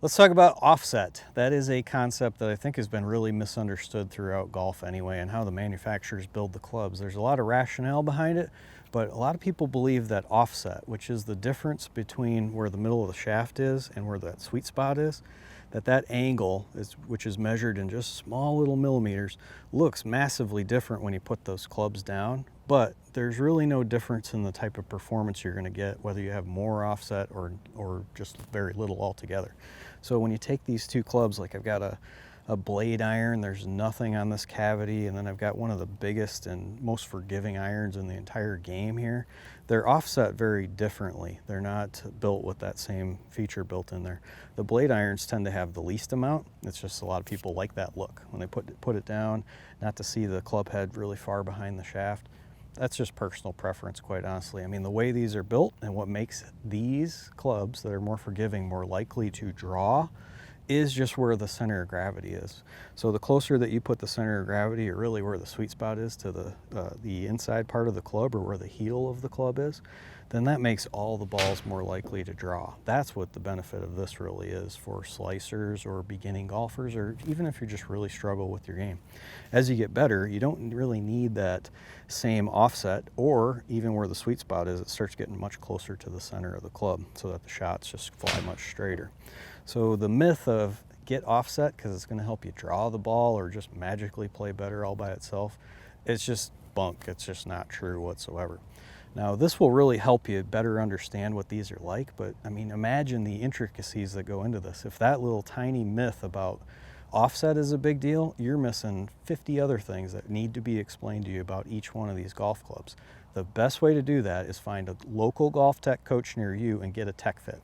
Let's talk about offset. That is a concept that I think has been really misunderstood throughout golf anyway, and how the manufacturers build the clubs. There's a lot of rationale behind it, but a lot of people believe that offset, which is the difference between where the middle of the shaft is and where that sweet spot is, that angle, which is measured in just small little millimeters, looks massively different when you put those clubs down, but there's really no difference in the type of performance you're going to get, whether you have more offset or just very little altogether. So when you take these two clubs, like I've got a blade iron, there's nothing on this cavity, and then I've got one of the biggest and most forgiving irons in the entire game here. They're offset very differently. They're not built with that same feature built in there. The blade irons tend to have the least amount. It's just a lot of people like that look when they put it down, not to see the club head really far behind the shaft. That's just personal preference, quite honestly. I mean, the way these are built and what makes these clubs that are more forgiving more likely to draw is just where the center of gravity is. So the closer that you put the center of gravity, or really where the sweet spot is to the inside part of the club, or where the heel of the club is, then that makes all the balls more likely to draw. That's what the benefit of this really is for slicers or beginning golfers, or even if you just really struggle with your game. As you get better, you don't really need that same offset, or even where the sweet spot is, it starts getting much closer to the center of the club so that the shots just fly much straighter. So the myth of get offset because it's going to help you draw the ball or just magically play better all by itself, it's just bunk. It's just not true whatsoever. Now, this will really help you better understand what these are like, but I mean, imagine the intricacies that go into this. If that little tiny myth about offset is a big deal, you're missing 50 other things that need to be explained to you about each one of these golf clubs. The best way to do that is find a local GOLFTEC coach near you and get a tech fit.